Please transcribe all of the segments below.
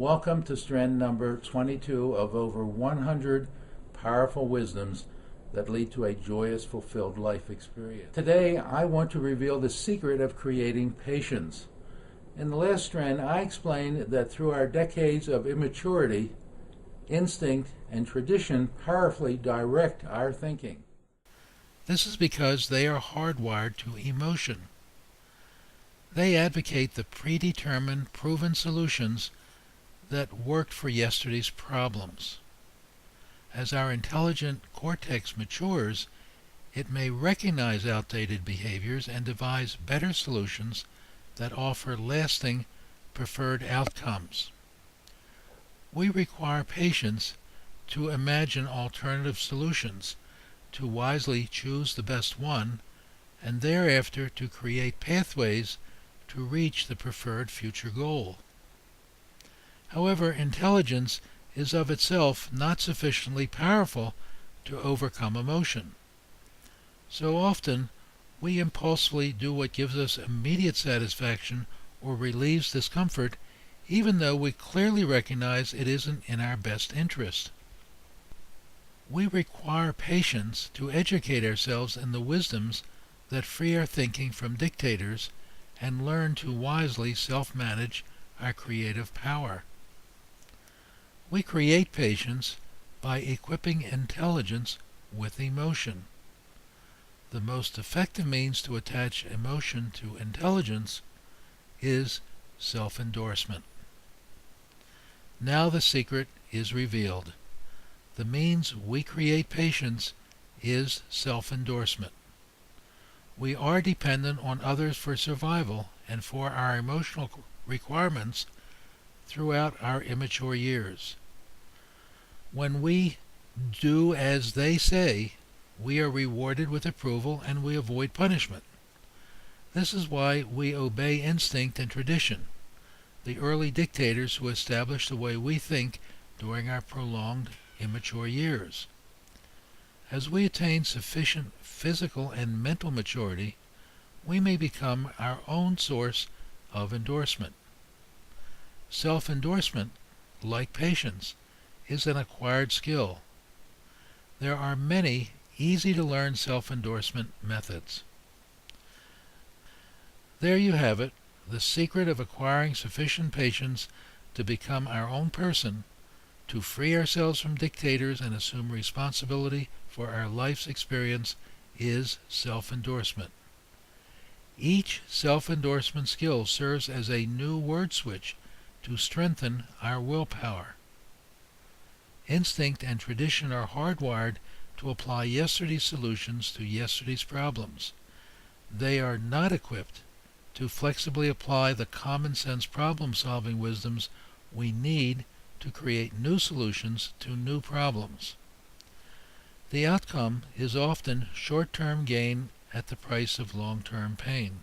Welcome to Stren number 22 of over 100 powerful wisdoms that lead to a joyous, fulfilled life experience. Today, I want to reveal the secret of creating patience. In the last Stren, I explained that through our decades of immaturity, instinct and tradition powerfully direct our thinking. This is because they are hardwired to emotion. They advocate the predetermined, proven solutions that worked for yesterday's problems. As our intelligent cortex matures, it may recognize outdated behaviors and devise better solutions that offer lasting, preferred outcomes. We require patience to imagine alternative solutions, to wisely choose the best one, and thereafter to create pathways to reach the preferred future goal. However, intelligence is of itself not sufficiently powerful to overcome emotion. So often, we impulsively do what gives us immediate satisfaction or relieves discomfort, even though we clearly recognize it isn't in our best interest. We require patience to educate ourselves in the wisdoms that free our thinking from dictators and learn to wisely self-manage our creative power. We create patience by equipping intelligence with emotion. The most effective means to attach emotion to intelligence is self-endorsement. Now the secret is revealed. The means we create patience is self-endorsement. We are dependent on others for survival and for our emotional requirements throughout our immature years. When we do as they say, we are rewarded with approval and we avoid punishment. This is why we obey instinct and tradition, the early dictators who established the way we think during our prolonged immature years. As we attain sufficient physical and mental maturity, we may become our own source of endorsement. Self-endorsement, like patience, is an acquired skill. There are many easy-to-learn self-endorsement methods. There you have it, the secret of acquiring sufficient patience to become our own person, to free ourselves from dictators and assume responsibility for our life's experience is self-endorsement. Each self-endorsement skill serves as a new word switch to strengthen our willpower. Instinct and tradition are hardwired to apply yesterday's solutions to yesterday's problems. They are not equipped to flexibly apply the common-sense problem-solving wisdoms we need to create new solutions to new problems. The outcome is often short-term gain at the price of long-term pain.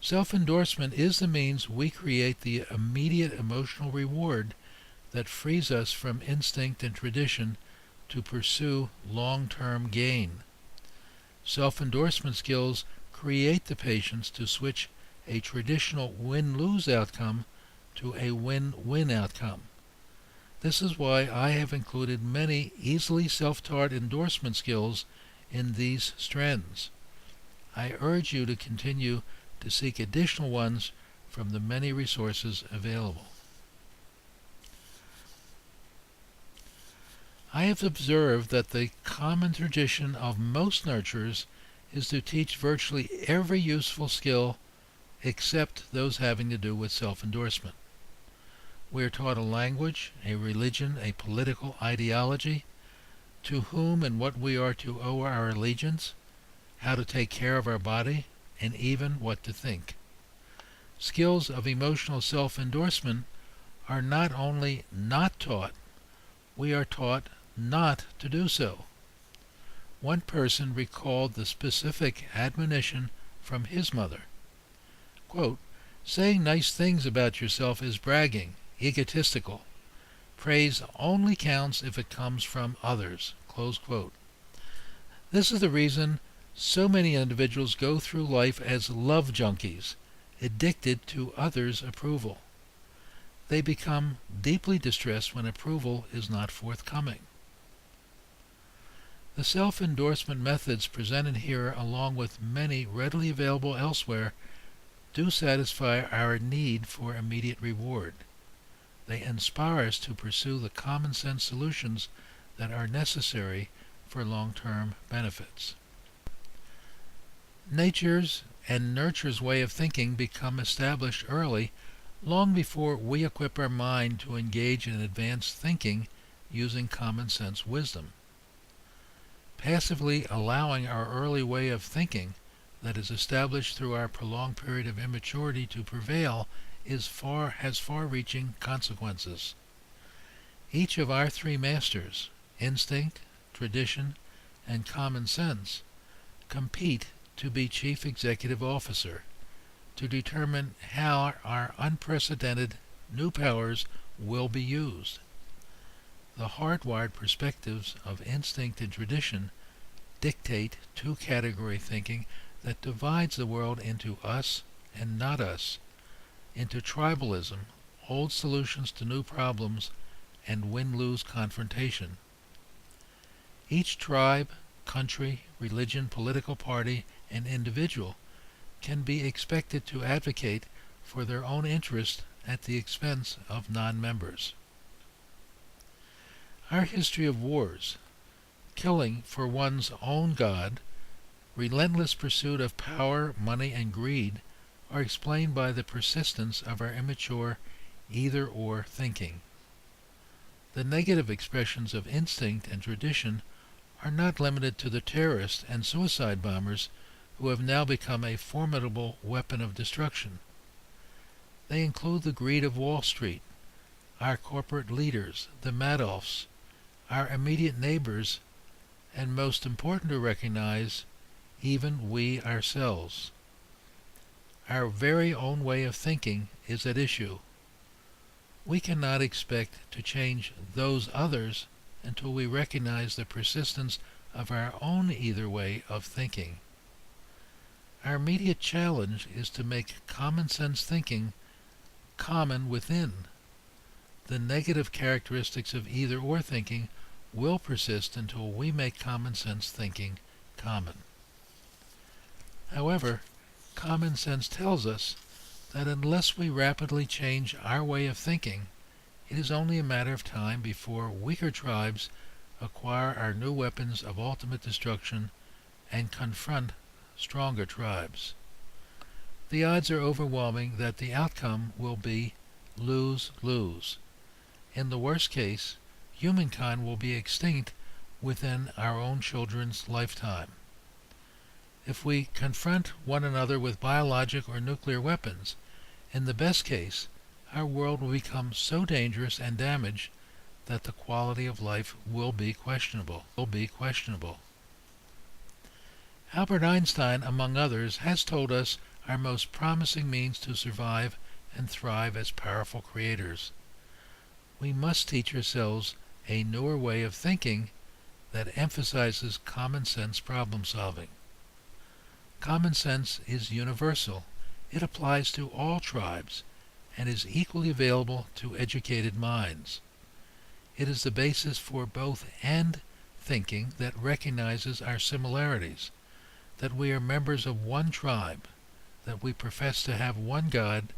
Self-endorsement is the means we create the immediate emotional reward that frees us from instinct and tradition to pursue long-term gain. Self-endorsement skills create the patience to switch a traditional win-lose outcome to a win-win outcome. This is why I have included many easily self-taught endorsement skills in these strands. I urge you to continue to seek additional ones from the many resources available. I have observed that the common tradition of most nurturers is to teach virtually every useful skill except those having to do with self-endorsement. We are taught a language, a religion, a political ideology, to whom and what we are to owe our allegiance, how to take care of our body, and even what to think. Skills of emotional self-endorsement are not only not taught, we are taught not to do so. One person recalled the specific admonition from his mother. Quote, "Saying nice things about yourself is bragging, egotistical. Praise only counts if it comes from others." Close quote. This is the reason so many individuals go through life as love junkies, addicted to others' approval. they become deeply distressed when approval is not forthcoming. The self-endorsement methods presented here, along with many readily available elsewhere, do satisfy our need for immediate reward. They inspire us to pursue the common sense solutions that are necessary for long-term benefits. Nature's and nurture's way of thinking become established early, long before we equip our mind to engage in advanced thinking using common sense wisdom. Passively allowing our early way of thinking that is established through our prolonged period of immaturity to prevail has far-reaching consequences. Each of our three masters, instinct, tradition, and common sense, compete to be chief executive officer, to determine how our unprecedented new powers will be used. The hardwired perspectives of instinct and tradition dictate two-category thinking that divides the world into us and not us, into tribalism, old solutions to new problems, and win-lose confrontation. Each tribe, country, religion, political party, and individual can be expected to advocate for their own interest at the expense of non-members. Our history of wars, killing for one's own God, relentless pursuit of power, money, and greed are explained by the persistence of our immature either-or thinking. The negative expressions of instinct and tradition are not limited to the terrorists and suicide bombers who have now become a formidable weapon of destruction. They include the greed of Wall Street, our corporate leaders, the Madoffs, our immediate neighbors, and most important to recognize, even we ourselves. Our very own way of thinking is at issue. We cannot expect to change those others until we recognize the persistence of our own either way of thinking. Our immediate challenge is to make common sense thinking common within. The negative characteristics of either-or thinking will persist until we make common sense thinking common. However, common sense tells us that unless we rapidly change our way of thinking, it is only a matter of time before weaker tribes acquire our new weapons of ultimate destruction and confront stronger tribes. The odds are overwhelming that the outcome will be lose-lose. In the worst case, humankind will be extinct within our own children's lifetime. If we confront one another with biologic or nuclear weapons, in the best case, our world will become so dangerous and damaged that the quality of life will be questionable. Albert Einstein, among others, has told us our most promising means to survive and thrive as powerful creators. We must teach ourselves a newer way of thinking that emphasizes common sense problem solving. Common sense is universal. It applies to all tribes and is equally available to educated minds. It is the basis for both and thinking that recognizes our similarities, that we are members of one tribe, that we profess to have one God,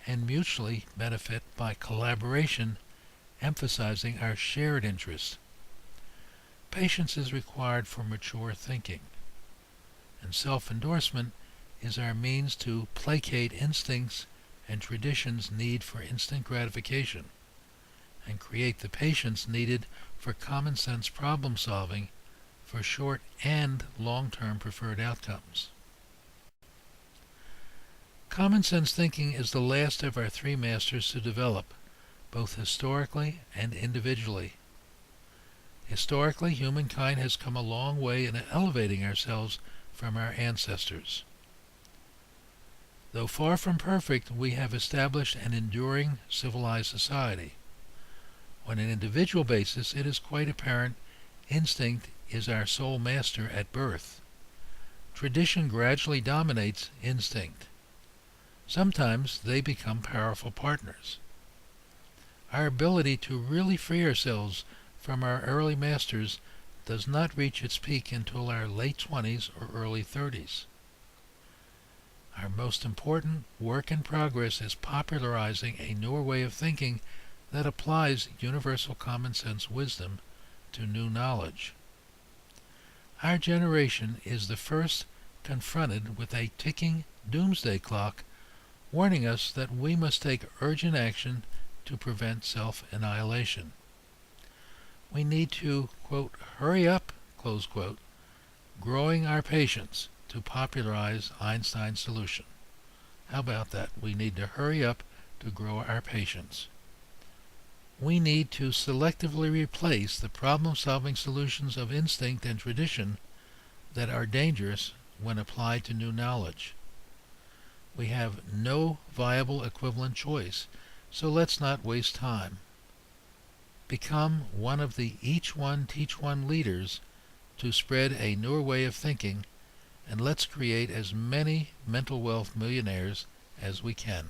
and mutually benefit by collaboration, emphasizing our shared interests. Patience is required for mature thinking, and self-endorsement is our means to placate instincts and tradition's need for instant gratification, and create the patience needed for common sense problem solving for short and long-term preferred outcomes. Common sense thinking is the last of our three masters to develop, both historically and individually. Historically, humankind has come a long way in elevating ourselves from our ancestors. Though far from perfect, we have established an enduring civilized society. On an individual basis, it is quite apparent instinct is our sole master at birth. Tradition gradually dominates instinct. Sometimes they become powerful partners. Our ability to really free ourselves from our early masters does not reach its peak until our late 20s or early 30s. Our most important work in progress is popularizing a newer way of thinking that applies universal common sense wisdom to new knowledge. Our generation is the first confronted with a ticking doomsday clock warning us that we must take urgent action to prevent self-annihilation. We need to, quote, hurry up, close quote, growing our patience to popularize Einstein's solution. How about that? We need to hurry up to grow our patience. We need to selectively replace the problem-solving solutions of instinct and tradition that are dangerous when applied to new knowledge. We have no viable equivalent choice, so let's not waste time. Become one of the each one teach one leaders to spread a newer way of thinking, and let's create as many mental wealth millionaires as we can.